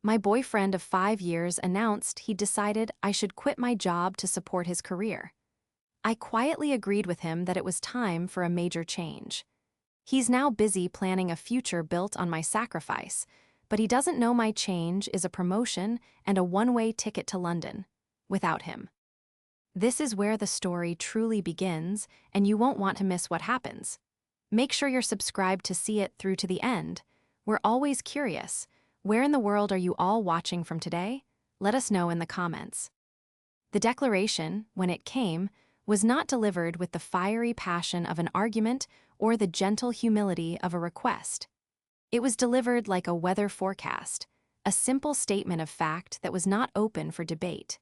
My boyfriend of 5 years announced he'd decided I should quit my job to support his career. I quietly agreed with him that it was time for a major change. He's now busy planning a future built on my sacrifice, but he doesn't know my change is a promotion and a one-way ticket to London. Without him. This is where the story truly begins, and you won't want to miss what happens. Make sure you're subscribed to see it through to the end. We're always curious. Where in the world are you all watching from today? Let us know in the comments. The declaration, when it came, was not delivered with the fiery passion of an argument or the gentle humility of a request. It was delivered like a weather forecast, a simple statement of fact that was not open for debate.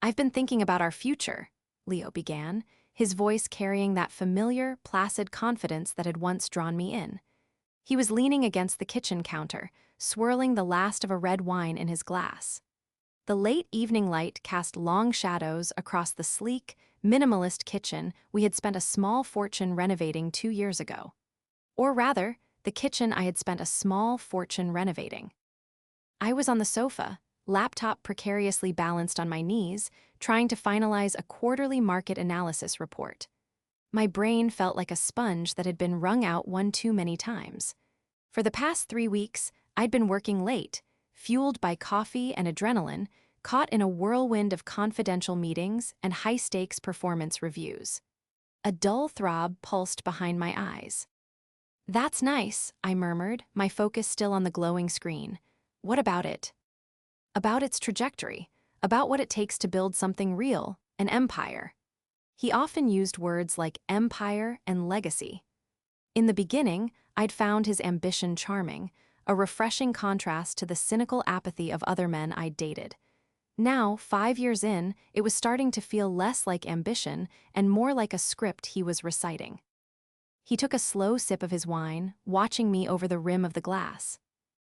"I've been thinking about our future," Leo began, his voice carrying that familiar, placid confidence that had once drawn me in. He was leaning against the kitchen counter, swirling the last of a red wine in his glass. The late evening light cast long shadows across the sleek, minimalist kitchen we had spent a small fortune renovating 2 years ago. Or rather, the kitchen I had spent a small fortune renovating. I was on the sofa, laptop precariously balanced on my knees, trying to finalize a quarterly market analysis report. My brain felt like a sponge that had been wrung out one too many times. For the past 3 weeks, I'd been working late, fueled by coffee and adrenaline, caught in a whirlwind of confidential meetings and high-stakes performance reviews. A dull throb pulsed behind my eyes. "That's nice," I murmured, my focus still on the glowing screen. "What about it?" "About its trajectory, about what it takes to build something real, an empire." He often used words like empire and legacy. In the beginning, I'd found his ambition charming, a refreshing contrast to the cynical apathy of other men I'd dated. Now, 5 years in, it was starting to feel less like ambition and more like a script he was reciting. He took a slow sip of his wine, watching me over the rim of the glass.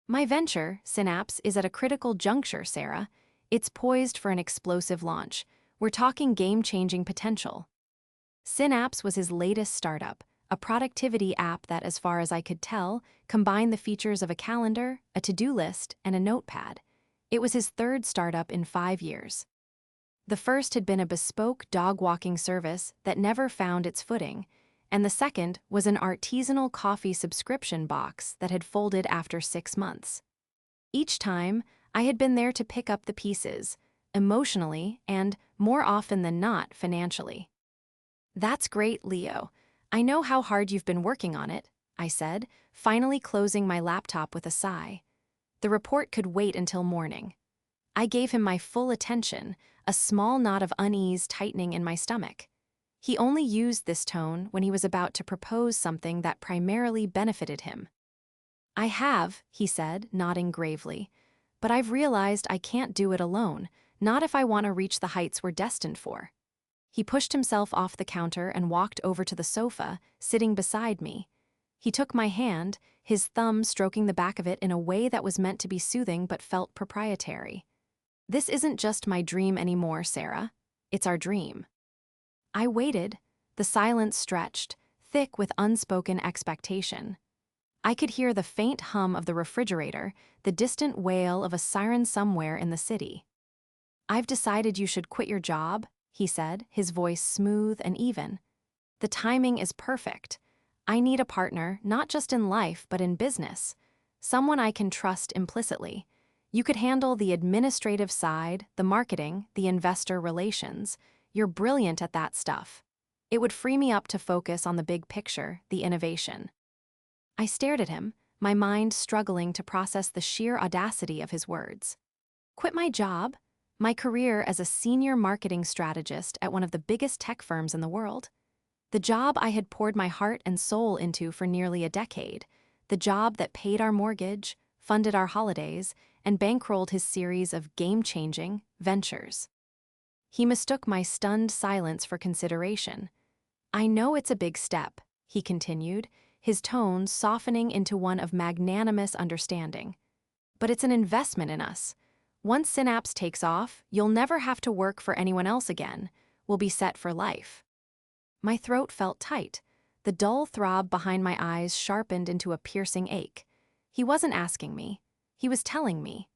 "My venture, Synapse, is at a critical juncture, Sarah. It's poised for an explosive launch. We're talking game-changing potential." Synapse was his latest startup, a productivity app that, as far as I could tell, combined the features of a calendar, a to-do list, and a notepad. It was his third startup in 5 years. The first had been a bespoke dog-walking service that never found its footing, and the second was an artisanal coffee subscription box that had folded after 6 months. Each time, I had been there to pick up the pieces, emotionally and, more often than not, financially. "That's great, Leo. I know how hard you've been working on it," I said, finally closing my laptop with a sigh. The report could wait until morning. I gave him my full attention, a small knot of unease tightening in my stomach. He only used this tone when he was about to propose something that primarily benefited him. "I have," he said, nodding gravely, "but I've realized I can't do it alone, not if I want to reach the heights we're destined for." He pushed himself off the counter and walked over to the sofa, sitting beside me. He took my hand, his thumb stroking the back of it in a way that was meant to be soothing but felt proprietary. "This isn't just my dream anymore, Sarah. It's our dream." I waited, the silence stretched, thick with unspoken expectation. I could hear the faint hum of the refrigerator, the distant wail of a siren somewhere in the city. "I've decided you should quit your job," he said, his voice smooth and even. "The timing is perfect. I need a partner, not just in life but in business. Someone I can trust implicitly. You could handle the administrative side, the marketing, the investor relations. You're brilliant at that stuff. It would free me up to focus on the big picture, the innovation." I stared at him, my mind struggling to process the sheer audacity of his words. Quit my job? My career as a senior marketing strategist at one of the biggest tech firms in the world? The job I had poured my heart and soul into for nearly a decade. The job that paid our mortgage, funded our holidays, and bankrolled his series of game-changing ventures. He mistook my stunned silence for consideration. "I know it's a big step," he continued, his tone softening into one of magnanimous understanding. "But it's an investment in us. Once Synapse takes off, you'll never have to work for anyone else again. We'll be set for life." My throat felt tight. The dull throb behind my eyes sharpened into a piercing ache. He wasn't asking me. He was telling me.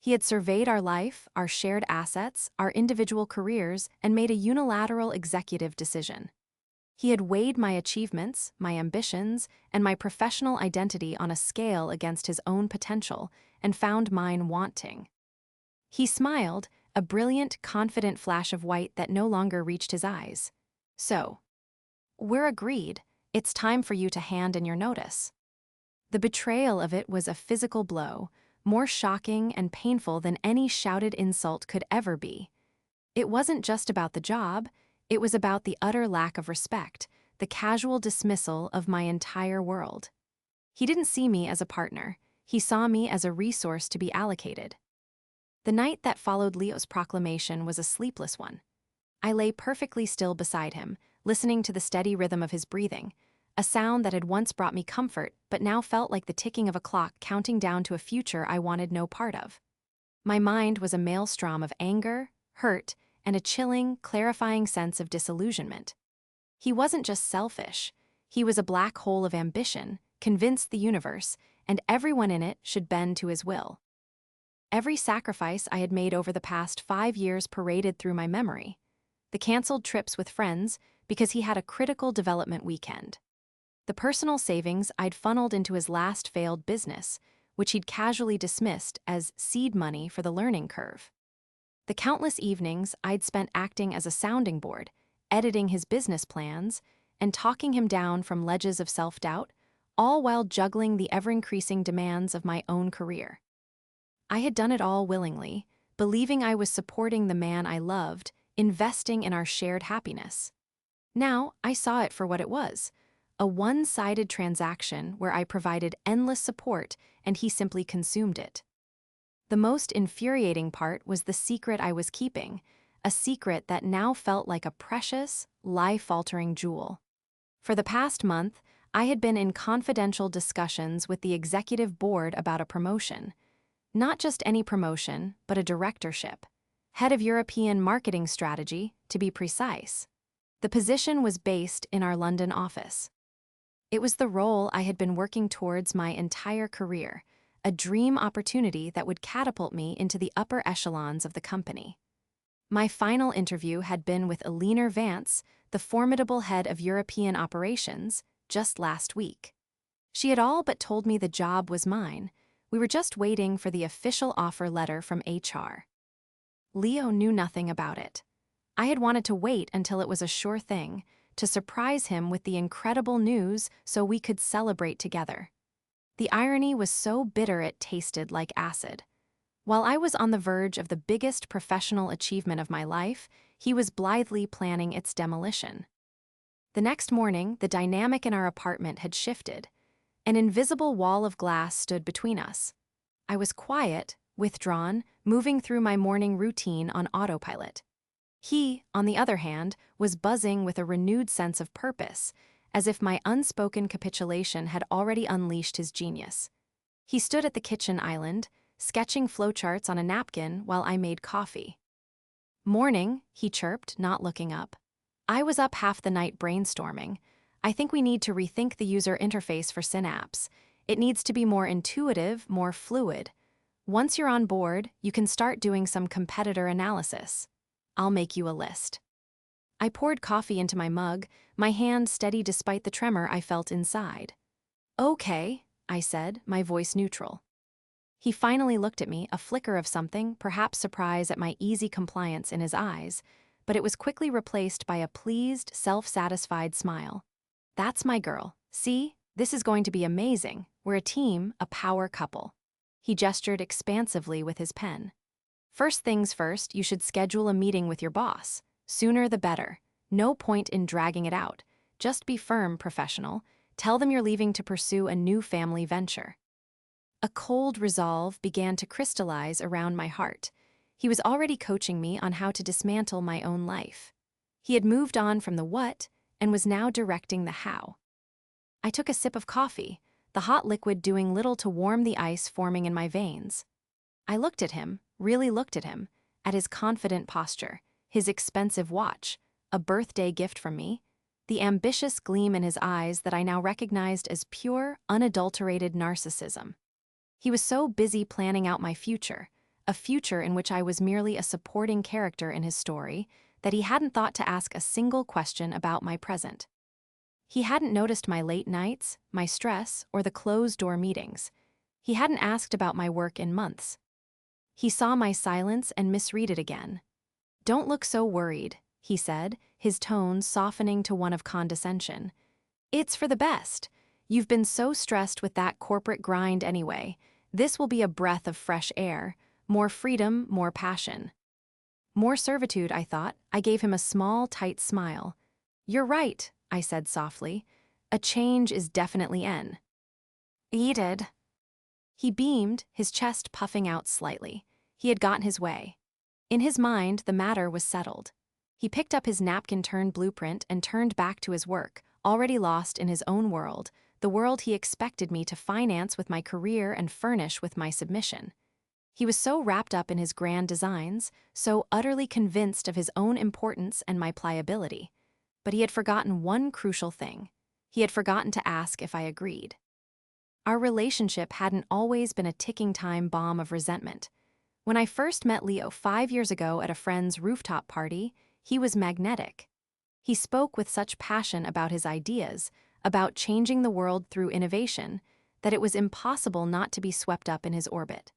He had surveyed our life, our shared assets, our individual careers, and made a unilateral executive decision. He had weighed my achievements, my ambitions, and my professional identity on a scale against his own potential and found mine wanting. He smiled, a brilliant, confident flash of white that no longer reached his eyes. So, we're agreed. It's time for you to hand in your notice. The betrayal of it was a physical blow, more shocking and painful than any shouted insult could ever be. It wasn't just about the job, it was about the utter lack of respect, the casual dismissal of my entire world. He didn't see me as a partner, he saw me as a resource to be allocated. The night that followed Leo's proclamation was a sleepless one. I lay perfectly still beside him, listening to the steady rhythm of his breathing, a sound that had once brought me comfort but now felt like the ticking of a clock counting down to a future I wanted no part of. My mind was a maelstrom of anger, hurt, and a chilling, clarifying sense of disillusionment. He wasn't just selfish, he was a black hole of ambition, convinced the universe, and everyone in it should bend to his will. Every sacrifice I had made over the past 5 years paraded through my memory. The canceled trips with friends because he had a critical development weekend. The personal savings I'd funneled into his last failed business, which he'd casually dismissed as seed money for the learning curve. The countless evenings I'd spent acting as a sounding board, editing his business plans, and talking him down from ledges of self-doubt, all while juggling the ever-increasing demands of my own career. I had done it all willingly, believing I was supporting the man I loved, investing in our shared happiness. Now, I saw it for what it was, a one-sided transaction where I provided endless support and he simply consumed it. The most infuriating part was the secret I was keeping, a secret that now felt like a precious, life-altering jewel. For the past month, I had been in confidential discussions with the executive board about a promotion. Not just any promotion, but a directorship. Head of European Marketing Strategy, to be precise. The position was based in our London office. It was the role I had been working towards my entire career, a dream opportunity that would catapult me into the upper echelons of the company. My final interview had been with Eleanor Vance, the formidable head of European operations, just last week. She had all but told me the job was mine. We were just waiting for the official offer letter from HR. Leo knew nothing about it. I had wanted to wait until it was a sure thing, to surprise him with the incredible news so we could celebrate together. The irony was so bitter it tasted like acid. While I was on the verge of the biggest professional achievement of my life, he was blithely planning its demolition. The next morning, the dynamic in our apartment had shifted. An invisible wall of glass stood between us. I was quiet, withdrawn, moving through my morning routine on autopilot. He, on the other hand, was buzzing with a renewed sense of purpose, as if my unspoken capitulation had already unleashed his genius. He stood at the kitchen island, sketching flowcharts on a napkin while I made coffee. "Morning," he chirped, not looking up. I was up half the night brainstorming. I think we need to rethink the user interface for Synapse. It needs to be more intuitive, more fluid. Once you're on board, you can start doing some competitor analysis. I'll make you a list. I poured coffee into my mug, my hand steady despite the tremor I felt inside. "Okay," I said, my voice neutral. He finally looked at me, a flicker of something, perhaps surprise at my easy compliance in his eyes, but it was quickly replaced by a pleased, self-satisfied smile. "That's my girl. See? This is going to be amazing. We're a team, a power couple." He gestured expansively with his pen. "First things first, you should schedule a meeting with your boss. Sooner the better. No point in dragging it out. Just be firm, professional. Tell them you're leaving to pursue a new family venture." A cold resolve began to crystallize around my heart. He was already coaching me on how to dismantle my own life. He had moved on from the what and was now directing the how. I took a sip of coffee, the hot liquid doing little to warm the ice forming in my veins. I looked at him, really looked at him, at his confident posture, his expensive watch, a birthday gift from me, the ambitious gleam in his eyes that I now recognized as pure, unadulterated narcissism. He was so busy planning out my future, a future in which I was merely a supporting character in his story, that he hadn't thought to ask a single question about my present. He hadn't noticed my late nights, my stress, or the closed-door meetings. He hadn't asked about my work in months. He saw my silence and misread it again. "Don't look so worried," he said, his tone softening to one of condescension. "It's for the best. You've been so stressed with that corporate grind anyway. This will be a breath of fresh air, more freedom, more passion." More servitude, I thought. I gave him a small, tight smile. "You're right," I said softly. "A change is definitely in." "Needed." He beamed, his chest puffing out slightly. He had gotten his way. In his mind, the matter was settled. He picked up his napkin-turned blueprint and turned back to his work, already lost in his own world, the world he expected me to finance with my career and furnish with my submission. He was so wrapped up in his grand designs, so utterly convinced of his own importance and my pliability. But he had forgotten one crucial thing. He had forgotten to ask if I agreed. Our relationship hadn't always been a ticking time bomb of resentment. When I first met Leo 5 years ago at a friend's rooftop party, he was magnetic. He spoke with such passion about his ideas, about changing the world through innovation, that it was impossible not to be swept up in his orbit.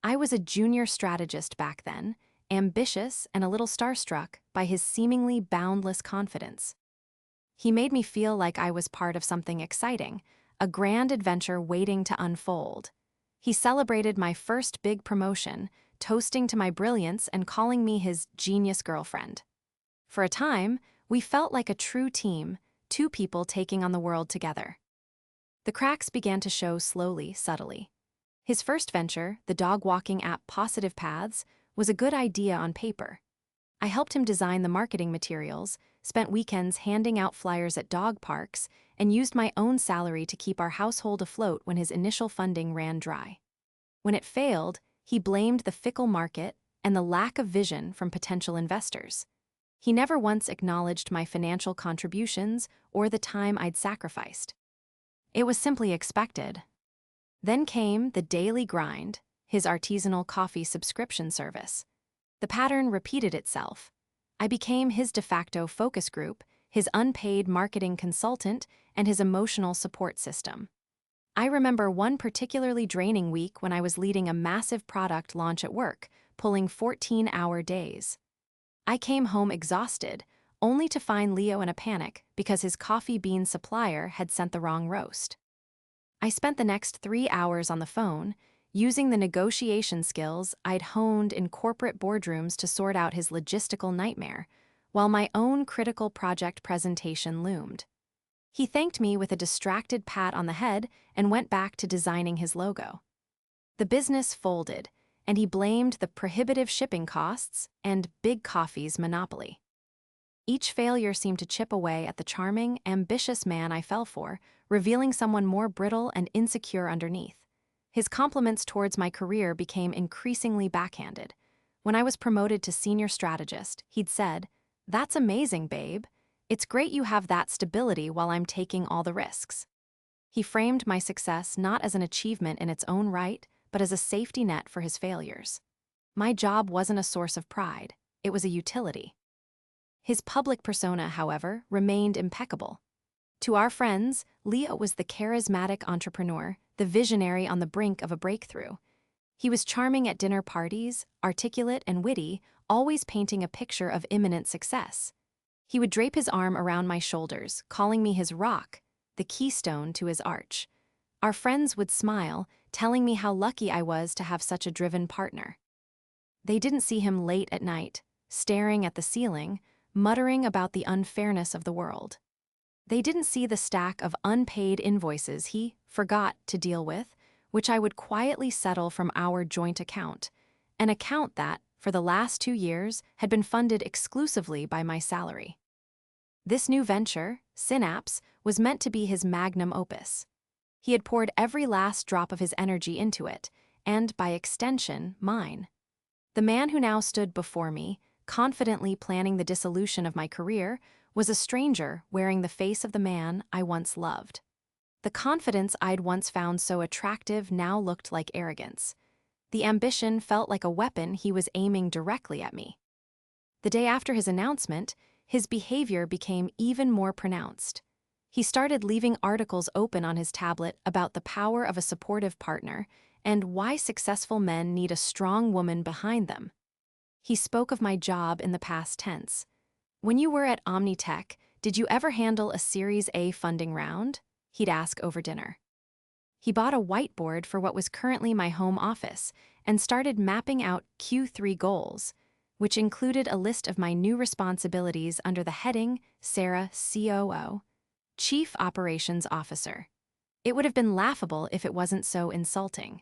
I was a junior strategist back then, ambitious and a little starstruck by his seemingly boundless confidence. He made me feel like I was part of something exciting, a grand adventure waiting to unfold. He celebrated my first big promotion, toasting to my brilliance and calling me his genius girlfriend. For a time, we felt like a true team, two people taking on the world together. The cracks began to show slowly, subtly. His first venture, the dog-walking app Positive Paths, was a good idea on paper. I helped him design the marketing materials, spent weekends handing out flyers at dog parks, and used my own salary to keep our household afloat when his initial funding ran dry. When it failed, he blamed the fickle market and the lack of vision from potential investors. He never once acknowledged my financial contributions or the time I'd sacrificed. It was simply expected. Then came the daily grind, his artisanal coffee subscription service. The pattern repeated itself. I became his de facto focus group, his unpaid marketing consultant, and his emotional support system. I remember one particularly draining week when I was leading a massive product launch at work, pulling 14-hour days. I came home exhausted, only to find Leo in a panic because his coffee bean supplier had sent the wrong roast. I spent the next 3 hours on the phone, using the negotiation skills I'd honed in corporate boardrooms to sort out his logistical nightmare, while my own critical project presentation loomed. He thanked me with a distracted pat on the head and went back to designing his logo. The business folded, and he blamed the prohibitive shipping costs and Big Coffee's monopoly. Each failure seemed to chip away at the charming, ambitious man I fell for, revealing someone more brittle and insecure underneath. His compliments towards my career became increasingly backhanded. When I was promoted to senior strategist, he'd said, "That's amazing, babe. It's great you have that stability while I'm taking all the risks." He framed my success not as an achievement in its own right, but as a safety net for his failures. My job wasn't a source of pride, it was a utility. His public persona, however, remained impeccable. To our friends, Leo was the charismatic entrepreneur, the visionary on the brink of a breakthrough. He was charming at dinner parties, articulate and witty, always painting a picture of imminent success. He would drape his arm around my shoulders, calling me his rock, the keystone to his arch. Our friends would smile, telling me how lucky I was to have such a driven partner. They didn't see him late at night, staring at the ceiling, muttering about the unfairness of the world. They didn't see the stack of unpaid invoices he forgot to deal with, which I would quietly settle from our joint account, an account that, for the last 2 years, had been funded exclusively by my salary. This new venture, Synapse, was meant to be his magnum opus. He had poured every last drop of his energy into it, and, by extension, mine. The man who now stood before me, confidently planning the dissolution of my career, was a stranger wearing the face of the man I once loved. The confidence I'd once found so attractive now looked like arrogance. The ambition felt like a weapon he was aiming directly at me. The day after his announcement, his behavior became even more pronounced. He started leaving articles open on his tablet about the power of a supportive partner and why successful men need a strong woman behind them. He spoke of my job in the past tense. "When you were at Omnitech, did you ever handle a Series A funding round?" He'd ask over dinner. He bought a whiteboard for what was currently my home office and started mapping out Q3 goals, which included a list of my new responsibilities under the heading Sarah COO, Chief Operations Officer. It would have been laughable if it wasn't so insulting.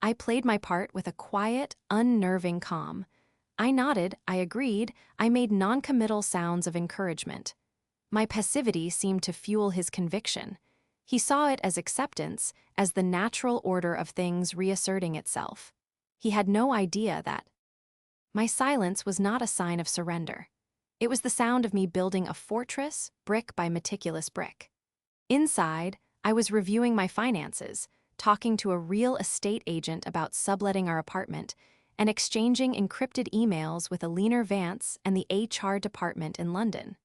I played my part with a quiet, unnerving calm. I nodded, I agreed, I made non-committal sounds of encouragement. My passivity seemed to fuel his conviction. He saw it as acceptance, as the natural order of things reasserting itself. He had no idea that my silence was not a sign of surrender. It was the sound of me building a fortress, brick by meticulous brick. Inside, I was reviewing my finances, talking to a real estate agent about subletting our apartment, and exchanging encrypted emails with a leaner Vance and the HR department in London.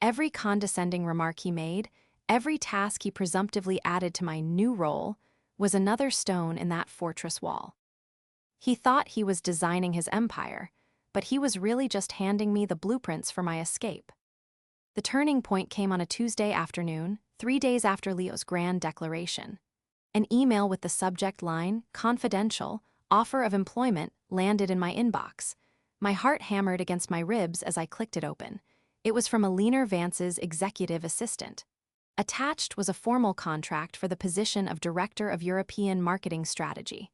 Every condescending remark he made, every task he presumptively added to my new role, was another stone in that fortress wall. He thought he was designing his empire, but he was really just handing me the blueprints for my escape. The turning point came on a Tuesday afternoon, 3 days after Leo's grand declaration. An email with the subject line, "Confidential, Offer of Employment," landed in my inbox. My heart hammered against my ribs as I clicked it open. It was from Alina Vance's executive assistant. Attached was a formal contract for the position of Director of European Marketing Strategy.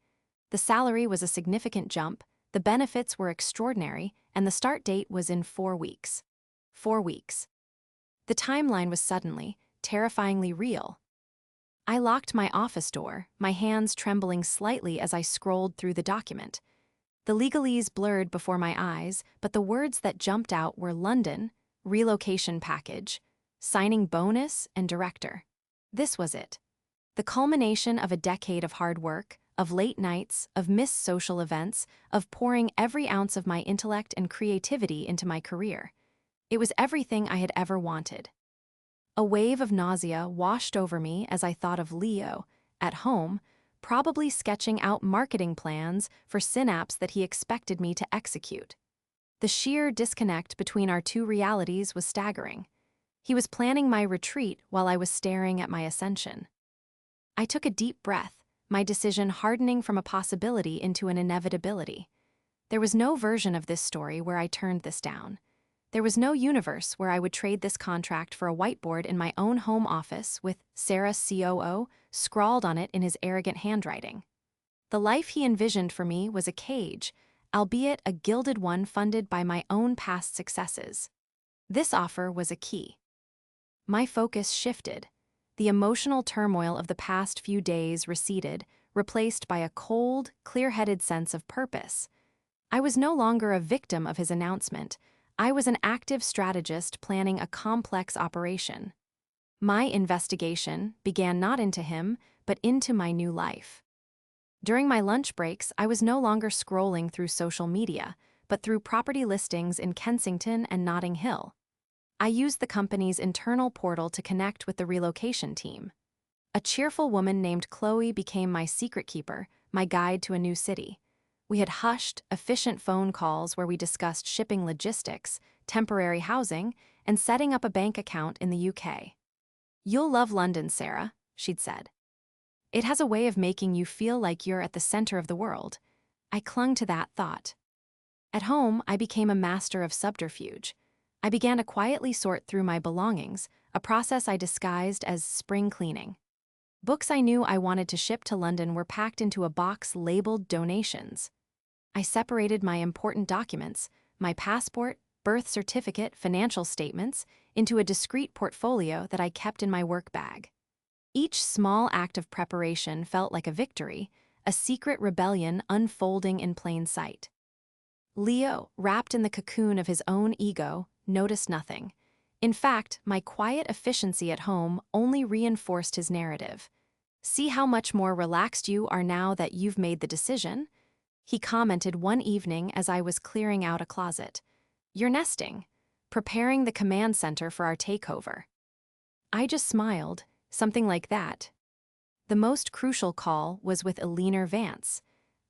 The salary was a significant jump, the benefits were extraordinary, and the start date was in 4 weeks. 4 weeks. The timeline was suddenly, terrifyingly real. I locked my office door, my hands trembling slightly as I scrolled through the document. The legalese blurred before my eyes, but the words that jumped out were London, relocation package, signing bonus, and director. This was it. The culmination of a decade of hard work, of late nights, of missed social events, of pouring every ounce of my intellect and creativity into my career. It was everything I had ever wanted. A wave of nausea washed over me as I thought of Leo, at home, probably sketching out marketing plans for Synapse that he expected me to execute. The sheer disconnect between our two realities was staggering. He was planning my retreat while I was staring at my ascension. I took a deep breath, my decision hardening from a possibility into an inevitability. There was no version of this story where I turned this down. There was no universe where I would trade this contract for a whiteboard in my own home office with Sarah COO scrawled on it in his arrogant handwriting. The life he envisioned for me was a cage, albeit a gilded one funded by my own past successes. This offer was a key. My focus shifted. The emotional turmoil of the past few days receded, replaced by a cold, clear-headed sense of purpose. I was no longer a victim of his announcement. I was an active strategist planning a complex operation. My investigation began not into him, but into my new life. During my lunch breaks, I was no longer scrolling through social media, but through property listings in Kensington and Notting Hill. I used the company's internal portal to connect with the relocation team. A cheerful woman named Chloe became my secret keeper, my guide to a new city. We had hushed, efficient phone calls where we discussed shipping logistics, temporary housing, and setting up a bank account in the UK. "You'll love London, Sarah," she'd said. "It has a way of making you feel like you're at the center of the world." I clung to that thought. At home, I became a master of subterfuge. I began to quietly sort through my belongings, a process I disguised as spring cleaning. Books I knew I wanted to ship to London were packed into a box labeled donations. I separated my important documents, my passport, birth certificate, financial statements, into a discreet portfolio that I kept in my work bag. Each small act of preparation felt like a victory, a secret rebellion unfolding in plain sight. Leo, wrapped in the cocoon of his own ego, noticed nothing. In fact, my quiet efficiency at home only reinforced his narrative. See how much more relaxed you are now that you've made the decision? He commented one evening as I was clearing out a closet. You're nesting, preparing the command center for our takeover. I just smiled, something like that. The most crucial call was with Eleanor Vance.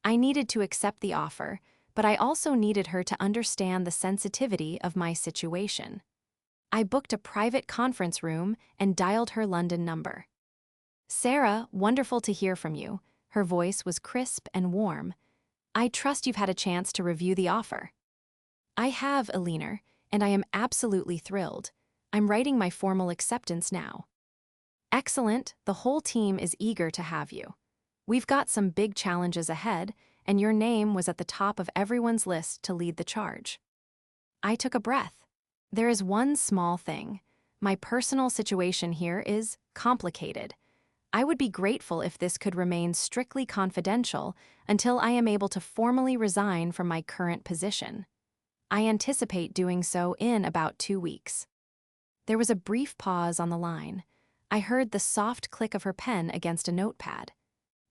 I needed to accept the offer, but I also needed her to understand the sensitivity of my situation. I booked a private conference room and dialed her London number. Sarah, wonderful to hear from you. Her voice was crisp and warm. I trust you've had a chance to review the offer. I have, Eleanor, and I am absolutely thrilled. I'm writing my formal acceptance now. Excellent, the whole team is eager to have you. We've got some big challenges ahead, and your name was at the top of everyone's list to lead the charge. I took a breath. There is one small thing. My personal situation here is complicated. I would be grateful if this could remain strictly confidential until I am able to formally resign from my current position. I anticipate doing so in about 2 weeks. There was a brief pause on the line. I heard the soft click of her pen against a notepad.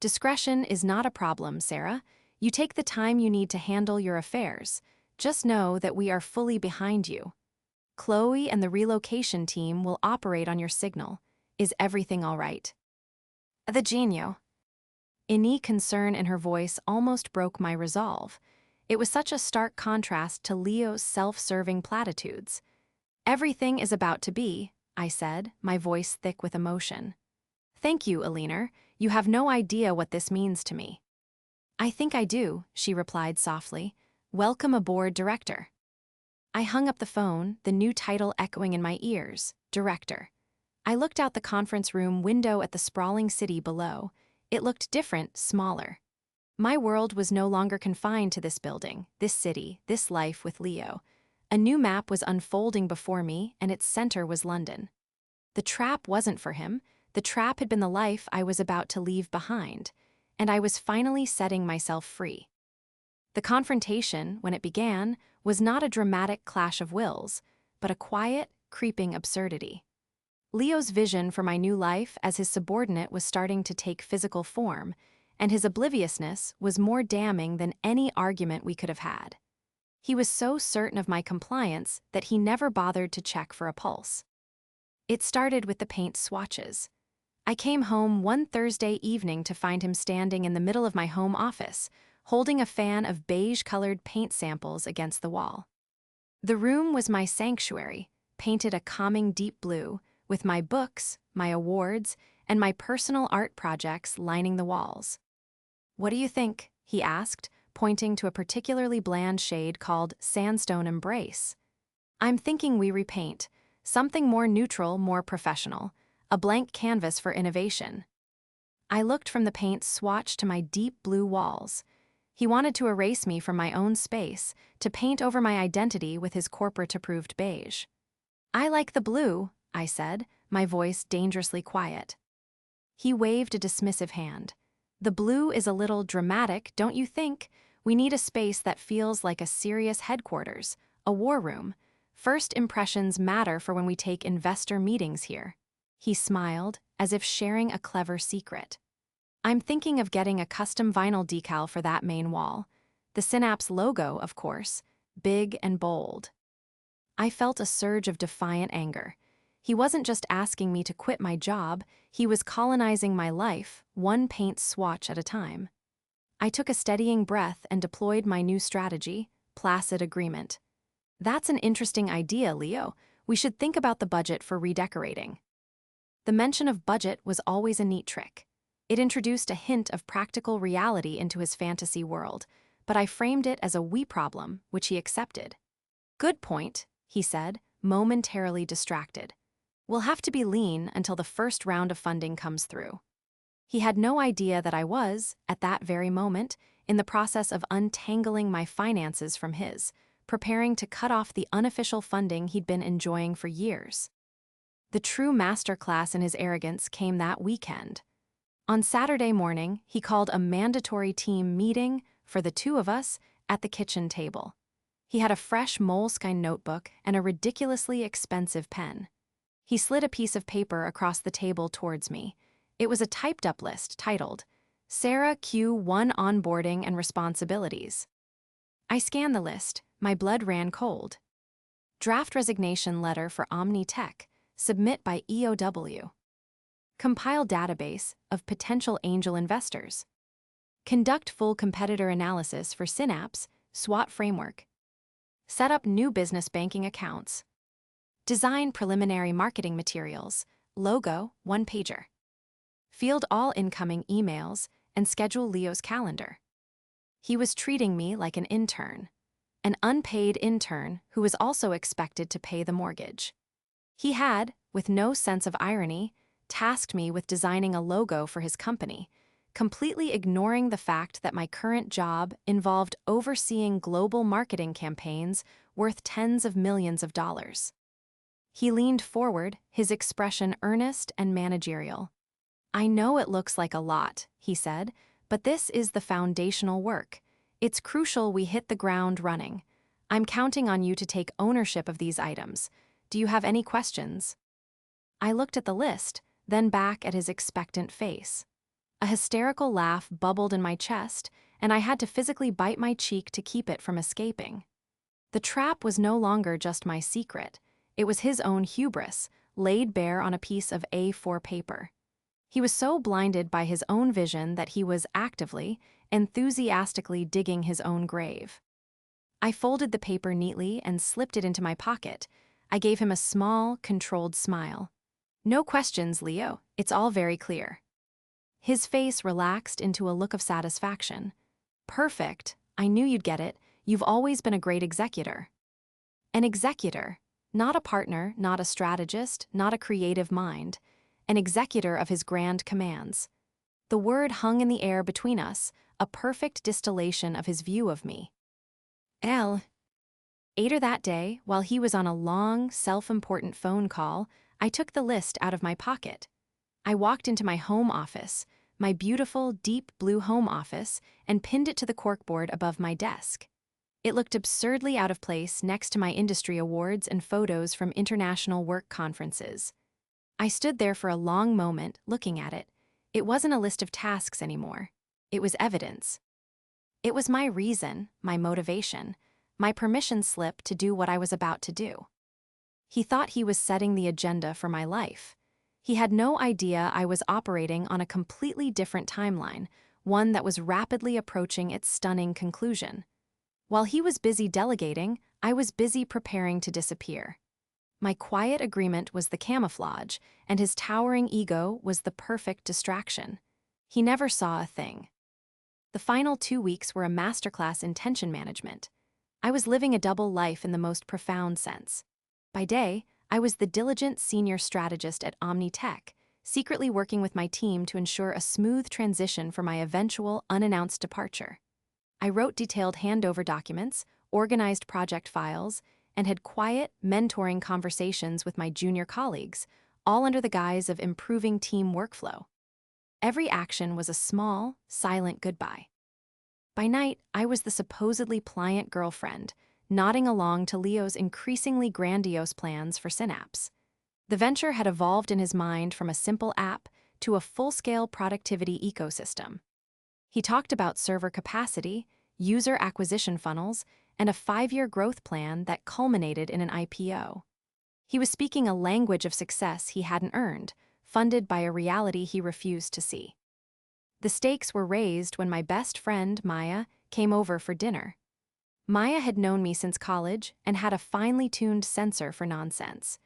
Discretion is not a problem, Sarah. You take the time you need to handle your affairs. Just know that we are fully behind you. Chloe and the relocation team will operate on your signal. Is everything all right? The genio. Any concern in her voice almost broke my resolve. It was such a stark contrast to Leo's self-serving platitudes. Everything is about to be, I said, my voice thick with emotion. Thank you, Eleanor. You have no idea what this means to me. I think I do, she replied softly. Welcome aboard, Director. I hung up the phone, the new title echoing in my ears, Director. I looked out the conference room window at the sprawling city below. It looked different, smaller. My world was no longer confined to this building, this city, this life with Leo. A new map was unfolding before me, and its center was London. The trap wasn't for him. The trap had been the life I was about to leave behind, and I was finally setting myself free. The confrontation, when it began, was not a dramatic clash of wills, but a quiet, creeping absurdity. Leo's vision for my new life as his subordinate was starting to take physical form, and his obliviousness was more damning than any argument we could have had. He was so certain of my compliance that he never bothered to check for a pulse. It started with the paint swatches. I came home one Thursday evening to find him standing in the middle of my home office, holding a fan of beige-colored paint samples against the wall. The room was my sanctuary, painted a calming deep blue, with my books, my awards, and my personal art projects lining the walls. What do you think? He asked, pointing to a particularly bland shade called Sandstone Embrace. I'm thinking we repaint, something more neutral, more professional, a blank canvas for innovation. I looked from the paint swatch to my deep blue walls. He wanted to erase me from my own space, to paint over my identity with his corporate-approved beige. I like the blue, I said, my voice dangerously quiet. He waved a dismissive hand. The blue is a little dramatic, don't you think? We need a space that feels like a serious headquarters, a war room. First impressions matter for when we take investor meetings here. He smiled, as if sharing a clever secret. I'm thinking of getting a custom vinyl decal for that main wall. The Synapse logo, of course, big and bold. I felt a surge of defiant anger. He wasn't just asking me to quit my job, he was colonizing my life, one paint swatch at a time. I took a steadying breath and deployed my new strategy, placid agreement. That's an interesting idea, Leo. We should think about the budget for redecorating. The mention of budget was always a neat trick. It introduced a hint of practical reality into his fantasy world, but I framed it as a we problem, which he accepted. Good point, he said, momentarily distracted. We'll have to be lean until the first round of funding comes through. He had no idea that I was, at that very moment, in the process of untangling my finances from his, preparing to cut off the unofficial funding he'd been enjoying for years. The true masterclass in his arrogance came that weekend. On Saturday morning, he called a mandatory team meeting for the two of us at the kitchen table. He had a fresh moleskine notebook and a ridiculously expensive pen. He slid a piece of paper across the table towards me. It was a typed-up list titled, Sarah Q1 Onboarding and Responsibilities. I scanned the list, my blood ran cold. Draft resignation letter for Omni Tech, submit by EOW. Compile database of potential angel investors. Conduct full competitor analysis for Synapse, SWOT framework. Set up new business banking accounts. Design preliminary marketing materials, logo, one-pager. Field all incoming emails and schedule Leo's calendar. He was treating me like an unpaid intern who was also expected to pay the mortgage. He had, with no sense of irony, tasked me with designing a logo for his company, completely ignoring the fact that my current job involved overseeing global marketing campaigns worth tens of millions of dollars. He leaned forward, his expression earnest and managerial. I know it looks like a lot, he said, but this is the foundational work. It's crucial we hit the ground running. I'm counting on you to take ownership of these items. Do you have any questions? I looked at the list, then back at his expectant face. A hysterical laugh bubbled in my chest, and I had to physically bite my cheek to keep it from escaping. The trap was no longer just my secret. It was his own hubris, laid bare on a piece of A4 paper. He was so blinded by his own vision that he was actively, enthusiastically digging his own grave. I folded the paper neatly and slipped it into my pocket. I gave him a small, controlled smile. No questions, Leo. It's all very clear. His face relaxed into a look of satisfaction. Perfect. I knew you'd get it. You've always been a great executor. An executor, not a partner, not a strategist, not a creative mind. An executor of his grand commands. The word hung in the air between us, a perfect distillation of his view of me. Later that day, while he was on a long, self-important phone call, I took the list out of my pocket. I walked into my home office, my beautiful, deep blue home office, and pinned it to the corkboard above my desk. It looked absurdly out of place next to my industry awards and photos from international work conferences. I stood there for a long moment, looking at it. It wasn't a list of tasks anymore. It was evidence. It was my reason, my motivation, my permission slip to do what I was about to do. He thought he was setting the agenda for my life. He had no idea I was operating on a completely different timeline, one that was rapidly approaching its stunning conclusion. While he was busy delegating, I was busy preparing to disappear. My quiet agreement was the camouflage, and his towering ego was the perfect distraction. He never saw a thing. The final 2 weeks were a masterclass in tension management. I was living a double life in the most profound sense. By day, I was the diligent senior strategist at Omni Tech, secretly working with my team to ensure a smooth transition for my eventual unannounced departure. I wrote detailed handover documents, organized project files, and had quiet, mentoring conversations with my junior colleagues, all under the guise of improving team workflow. Every action was a small, silent goodbye. By night, I was the supposedly pliant girlfriend, nodding along to Leo's increasingly grandiose plans for Synapse. The venture had evolved in his mind from a simple app to a full-scale productivity ecosystem. He talked about server capacity, user acquisition funnels, and a 5-year growth plan that culminated in an IPO. He was speaking a language of success he hadn't earned, funded by a reality he refused to see. The stakes were raised when my best friend, Maya, came over for dinner. Maya had known me since college and had a finely tuned sensor for nonsense.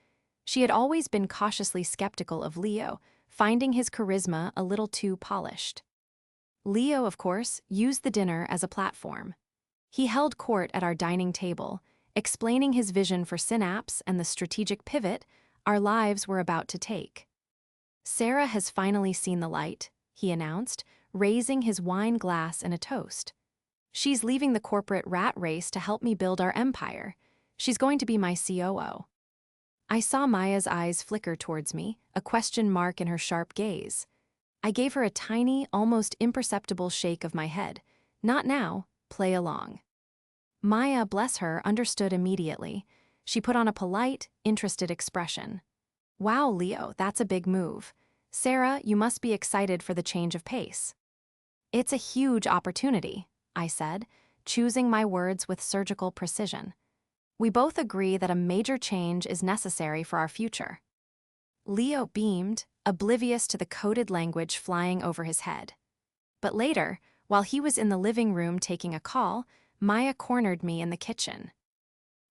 She had always been cautiously skeptical of Leo, finding his charisma a little too polished. Leo, of course, used the dinner as a platform. He held court at our dining table, explaining his vision for Synapse and the strategic pivot our lives were about to take. Sarah has finally seen the light, he announced, raising his wine glass in a toast. She's leaving the corporate rat race to help me build our empire. She's going to be my COO. I saw Maya's eyes flicker towards me, a question mark in her sharp gaze. I gave her a tiny, almost imperceptible shake of my head. Not now, play along. Maya, bless her, understood immediately. She put on a polite, interested expression. Wow, Leo, that's a big move. Sarah, you must be excited for the change of pace. It's a huge opportunity, I said, choosing my words with surgical precision. We both agree that a major change is necessary for our future. Leo beamed, oblivious to the coded language flying over his head. But later, while he was in the living room taking a call, Maya cornered me in the kitchen.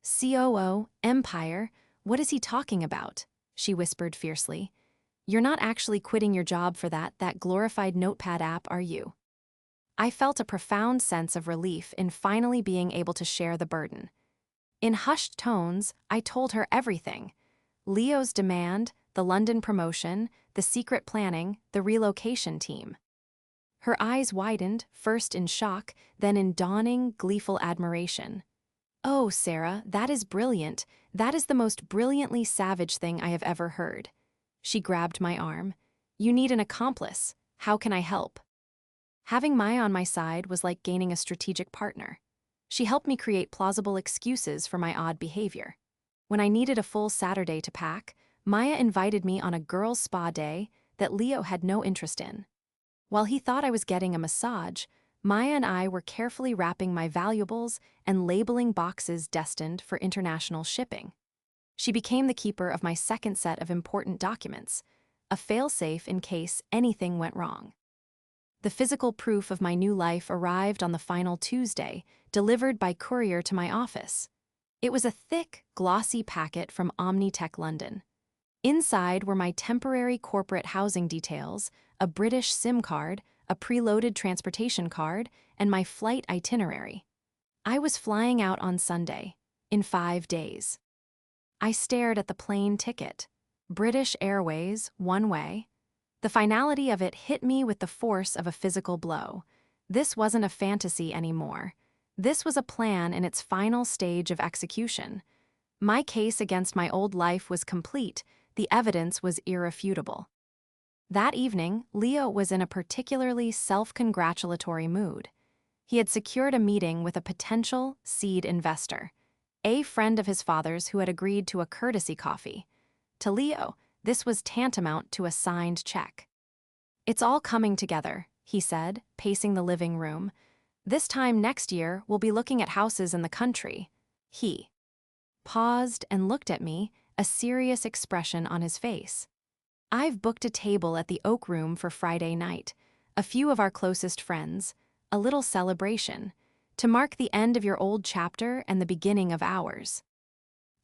COO, Empire, what is he talking about? She whispered fiercely. You're not actually quitting your job for that glorified notepad app, are you? I felt a profound sense of relief in finally being able to share the burden. In hushed tones, I told her everything. Leo's demand, the London promotion, the secret planning, the relocation team. Her eyes widened, first in shock, then in dawning, gleeful admiration. Oh, Sarah, that is brilliant. That is the most brilliantly savage thing I have ever heard. She grabbed my arm. You need an accomplice. How can I help? Having Maya on my side was like gaining a strategic partner. She helped me create plausible excuses for my odd behavior. When I needed a full Saturday to pack, Maya invited me on a girls' spa day that Leo had no interest in. While he thought I was getting a massage, Maya and I were carefully wrapping my valuables and labeling boxes destined for international shipping. She became the keeper of my second set of important documents, a fail-safe in case anything went wrong. The physical proof of my new life arrived on the final Tuesday, delivered by courier to my office. It was a thick, glossy packet from Omnitech London. Inside were my temporary corporate housing details, a British SIM card, a preloaded transportation card, and my flight itinerary. I was flying out on Sunday, in 5 days. I stared at the plane ticket. British Airways, one way. The finality of it hit me with the force of a physical blow. This wasn't a fantasy anymore. This was a plan in its final stage of execution. My case against my old life was complete. The evidence was irrefutable. That evening, Leo was in a particularly self-congratulatory mood. He had secured a meeting with a potential seed investor, a friend of his father's who had agreed to a courtesy coffee. To Leo, this was tantamount to a signed check. It's all coming together, he said, pacing the living room. This time next year, we'll be looking at houses in the country. He paused and looked at me, a serious expression on his face. I've booked a table at the Oak Room for Friday night. A few of our closest friends. A little celebration. To mark the end of your old chapter and the beginning of ours.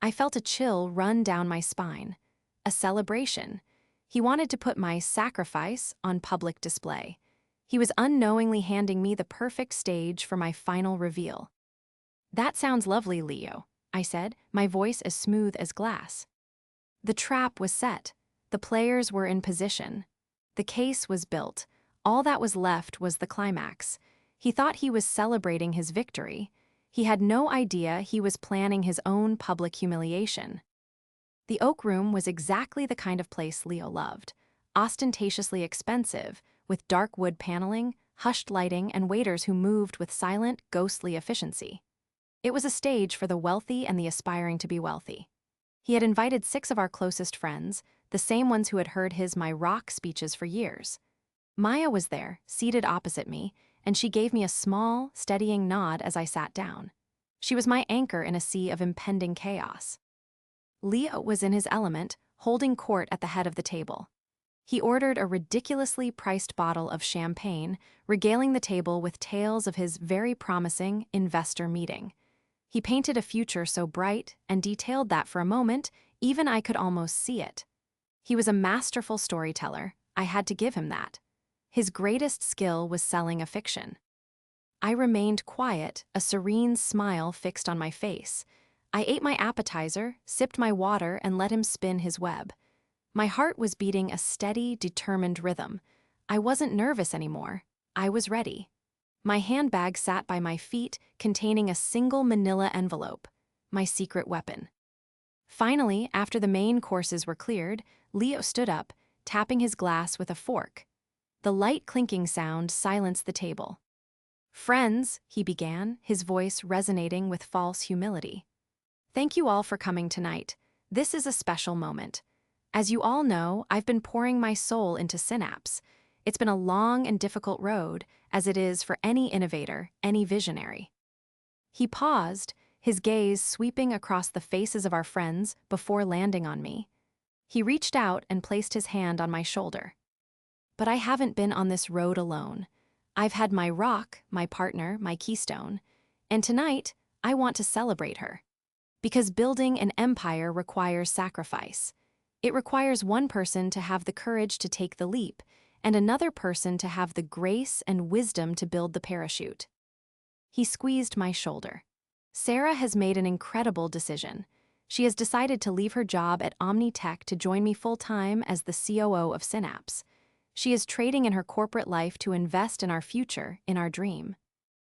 I felt a chill run down my spine. A celebration. He wanted to put my sacrifice on public display. He was unknowingly handing me the perfect stage for my final reveal. That sounds lovely, Leo, I said, my voice as smooth as glass. The trap was set. The players were in position. The case was built. All that was left was the climax. He thought he was celebrating his victory. He had no idea he was planning his own public humiliation. The Oak Room was exactly the kind of place Leo loved, ostentatiously expensive, with dark wood paneling, hushed lighting, and waiters who moved with silent, ghostly efficiency. It was a stage for the wealthy and the aspiring to be wealthy. He had invited 6 of our closest friends, the same ones who had heard my rock speeches for years. Maya was there, seated opposite me, and she gave me a small, steadying nod as I sat down. She was my anchor in a sea of impending chaos. Leo was in his element, holding court at the head of the table. He ordered a ridiculously priced bottle of champagne, regaling the table with tales of his very promising investor meeting. He painted a future so bright and detailed that for a moment, even I could almost see it. He was a masterful storyteller. I had to give him that. His greatest skill was selling a fiction. I remained quiet, a serene smile fixed on my face. I ate my appetizer, sipped my water, and let him spin his web. My heart was beating a steady, determined rhythm. I wasn't nervous anymore. I was ready. My handbag sat by my feet, containing a single manila envelope, my secret weapon. Finally, after the main courses were cleared, Leo stood up, tapping his glass with a fork. The light clinking sound silenced the table. "Friends," he began, his voice resonating with false humility. "Thank you all for coming tonight. This is a special moment. As you all know, I've been pouring my soul into Synapse. It's been a long and difficult road, as it is for any innovator, any visionary. He paused, his gaze sweeping across the faces of our friends before landing on me. He reached out and placed his hand on my shoulder. But I haven't been on this road alone. I've had my rock, my partner, my keystone, and tonight, I want to celebrate her. Because building an empire requires sacrifice. It requires one person to have the courage to take the leap, and another person to have the grace and wisdom to build the parachute. He squeezed my shoulder. Sarah has made an incredible decision. She has decided to leave her job at Omnitech to join me full-time as the COO of Synapse. She is trading in her corporate life to invest in our future, in our dream.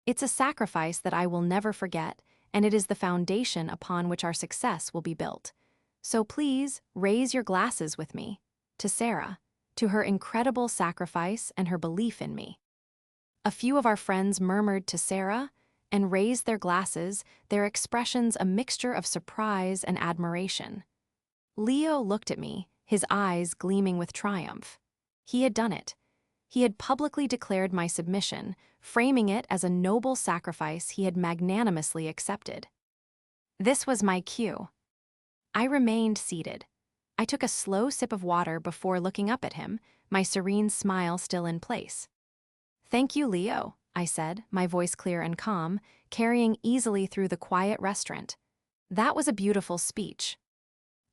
It's a sacrifice that I will never forget, and it is the foundation upon which our success will be built. So please, raise your glasses with me. To Sarah, to her incredible sacrifice and her belief in me. A few of our friends murmured to Sarah and raised their glasses, their expressions a mixture of surprise and admiration. Leo looked at me, his eyes gleaming with triumph. He had done it. He had publicly declared my submission, framing it as a noble sacrifice he had magnanimously accepted. This was my cue. I remained seated. I took a slow sip of water before looking up at him, my serene smile still in place. "Thank you, Leo," I said, my voice clear and calm, carrying easily through the quiet restaurant. That was a beautiful speech.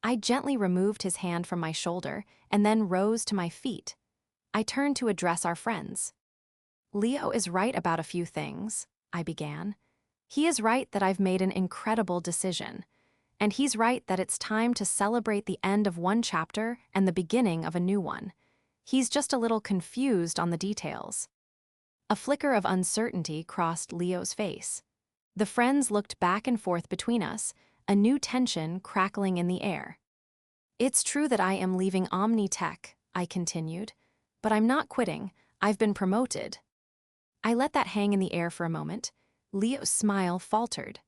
I gently removed his hand from my shoulder and then rose to my feet. I turned to address our friends. "Leo is right about a few things," I began. "He is right that I've made an incredible decision. And he's right that it's time to celebrate the end of one chapter and the beginning of a new one. He's just a little confused on the details." A flicker of uncertainty crossed Leo's face. The friends looked back and forth between us, a new tension crackling in the air. "It's true that I am leaving Omnitech," I continued, "but I'm not quitting. I've been promoted." I let that hang in the air for a moment. Leo's smile faltered.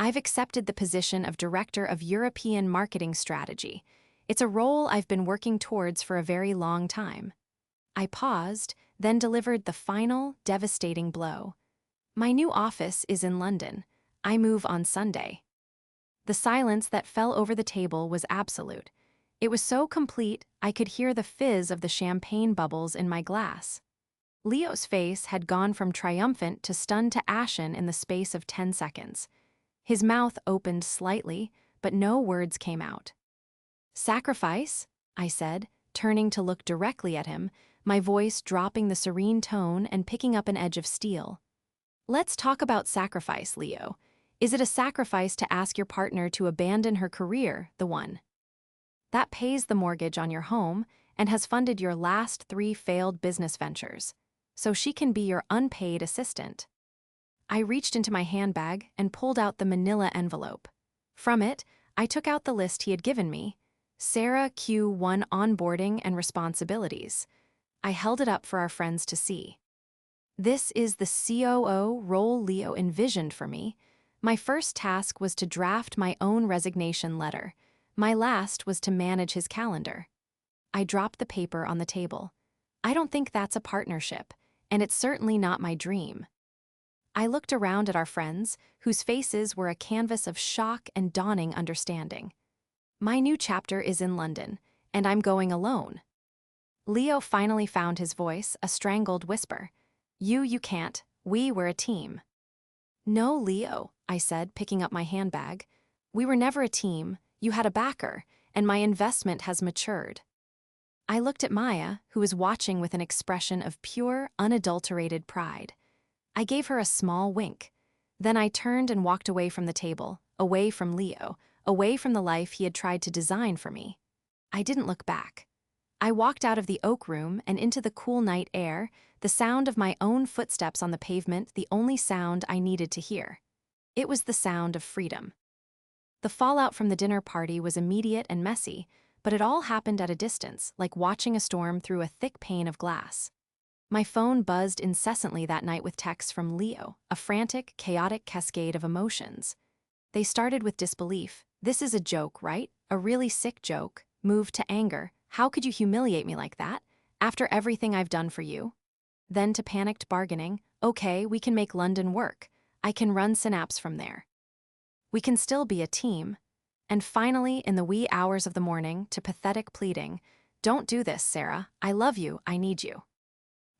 "I've accepted the position of Director of European Marketing Strategy. It's a role I've been working towards for a very long time." I paused, then delivered the final, devastating blow. "My new office is in London. I move on Sunday." The silence that fell over the table was absolute. It was so complete, I could hear the fizz of the champagne bubbles in my glass. Leo's face had gone from triumphant to stunned to ashen in the space of 10 seconds. His mouth opened slightly, but no words came out. "Sacrifice?" I said, turning to look directly at him, my voice dropping the serene tone and picking up an edge of steel. "Let's talk about sacrifice, Leo. Is it a sacrifice to ask your partner to abandon her career, the one that pays the mortgage on your home and has funded your last 3 failed business ventures, so she can be your unpaid assistant?" I reached into my handbag and pulled out the manila envelope. From it, I took out the list he had given me, Sarah Q1 onboarding and responsibilities. I held it up for our friends to see. This is the COO role Leo envisioned for me. My first task was to draft my own resignation letter. My last was to manage his calendar. I dropped the paper on the table. I don't think that's a partnership, and it's certainly not my dream. I looked around at our friends, whose faces were a canvas of shock and dawning understanding. My new chapter is in London, and I'm going alone. Leo finally found his voice, a strangled whisper. You can't. We're a team." "No, Leo," I said, picking up my handbag. "We were never a team. You had a backer, and my investment has matured." I looked at Maya, who was watching with an expression of pure, unadulterated pride. I gave her a small wink. Then I turned and walked away from the table, away from Leo, away from the life he had tried to design for me. I didn't look back. I walked out of the oak room and into the cool night air, the sound of my own footsteps on the pavement the only sound I needed to hear. It was the sound of freedom. The fallout from the dinner party was immediate and messy, but it all happened at a distance, like watching a storm through a thick pane of glass. My phone buzzed incessantly that night with texts from Leo, a frantic, chaotic cascade of emotions. They started with disbelief. "This is a joke, right? A really sick joke. moved to anger. How could you humiliate me like that, after everything I've done for you? Then to panicked bargaining. Okay, we can make London work. I can run Synapse from there. We can still be a team. And finally, in the wee hours of the morning, to pathetic pleading. Don't do this, Sarah. I love you. I need you.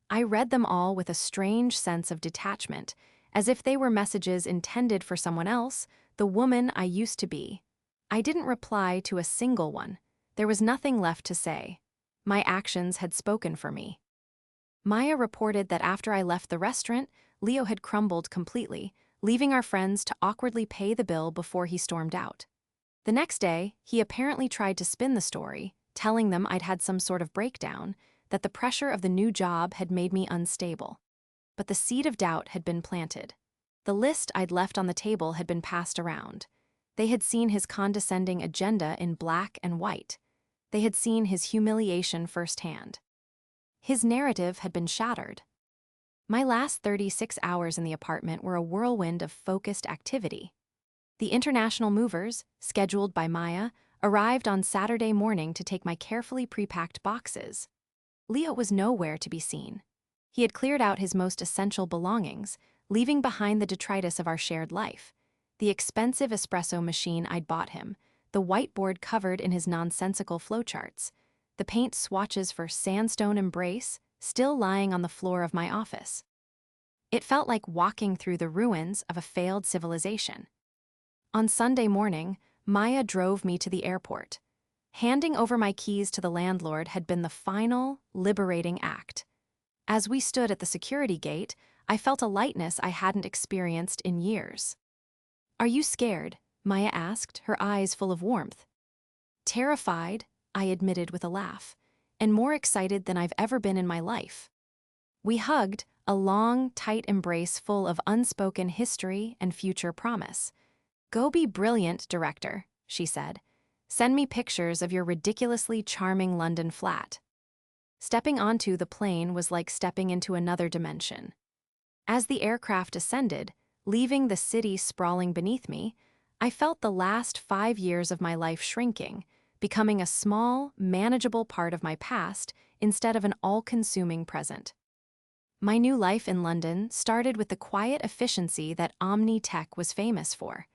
I read them all with a strange sense of detachment, as if they were messages intended for someone else, the woman I used to be. I didn't reply to a single one. There was nothing left to say. My actions had spoken for me. Maya reported that after I left the restaurant, Leo had crumbled completely, leaving our friends to awkwardly pay the bill before he stormed out. The next day, he apparently tried to spin the story, telling them I'd had some sort of breakdown, that the pressure of the new job had made me unstable. But the seed of doubt had been planted. The list I'd left on the table had been passed around. They had seen his condescending agenda in black and white. They had seen his humiliation firsthand. His narrative had been shattered. My last 36 hours in the apartment were a whirlwind of focused activity. The international movers, scheduled by Maya, arrived on Saturday morning to take my carefully pre-packed boxes. Leo was nowhere to be seen. He had cleared out his most essential belongings, leaving behind the detritus of our shared life. The expensive espresso machine I'd bought him, the whiteboard covered in his nonsensical flowcharts, the paint swatches for Sandstone Embrace still lying on the floor of my office. It felt like walking through the ruins of a failed civilization. On Sunday morning, Maya drove me to the airport. Handing over my keys to the landlord had been the final, liberating act. As we stood at the security gate, I felt a lightness I hadn't experienced in years. "Are you scared?" Maya asked, her eyes full of warmth. "Terrified," I admitted with a laugh, "and more excited than I've ever been in my life." We hugged, a long, tight embrace full of unspoken history and future promise. "Go be brilliant, director," she said. "Send me pictures of your ridiculously charming London flat." Stepping onto the plane was like stepping into another dimension. As the aircraft ascended, leaving the city sprawling beneath me, I felt the last 5 years of my life shrinking, becoming a small, manageable part of my past instead of an all-consuming present. My new life in London started with the quiet efficiency that Omni Tech was famous for.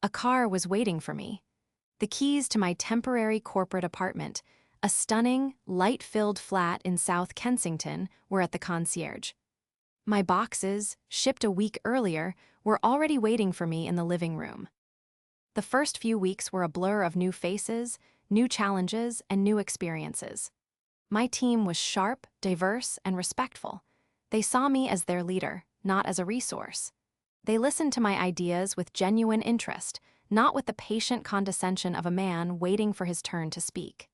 A car was waiting for me. The keys to my temporary corporate apartment, a stunning, light-filled flat in South Kensington, were at the concierge. My boxes, shipped a week earlier, were already waiting for me in the living room. The first few weeks were a blur of new faces, new challenges, and new experiences. My team was sharp, diverse, and respectful. They saw me as their leader, not as a resource. They listened to my ideas with genuine interest, not with the patient condescension of a man waiting for his turn to speak.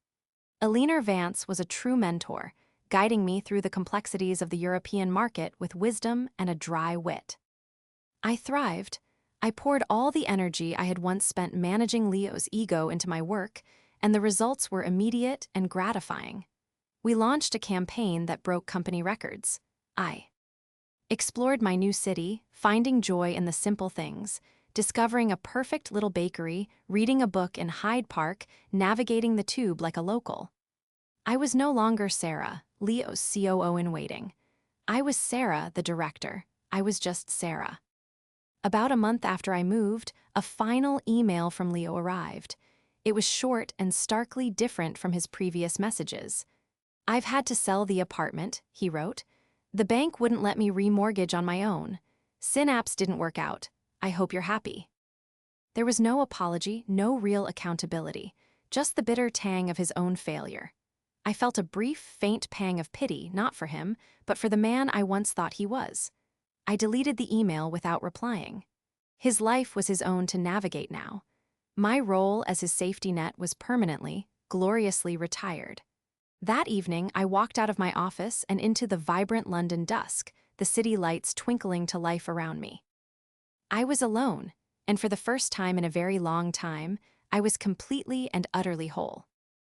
Eleanor Vance was a true mentor, guiding me through the complexities of the European market with wisdom and a dry wit. I thrived. I poured all the energy I had once spent managing Leo's ego into my work, and the results were immediate and gratifying. We launched a campaign that broke company records. I explored my new city, finding joy in the simple things, discovering a perfect little bakery, reading a book in Hyde Park, navigating the tube like a local. I was no longer Sarah, Leo's COO-in-waiting. I was Sarah, the director. I was just Sarah. About a month after I moved, a final email from Leo arrived. It was short and starkly different from his previous messages. "I've had to sell the apartment," he wrote. "The bank wouldn't let me remortgage on my own. Synapse didn't work out. I hope you're happy." There was no apology, no real accountability, just the bitter tang of his own failure. I felt a brief, faint pang of pity, not for him, but for the man I once thought he was. I deleted the email without replying. His life was his own to navigate now. My role as his safety net was permanently, gloriously retired. That evening, I walked out of my office and into the vibrant London dusk, the city lights twinkling to life around me. I was alone, and for the first time in a very long time, I was completely and utterly whole.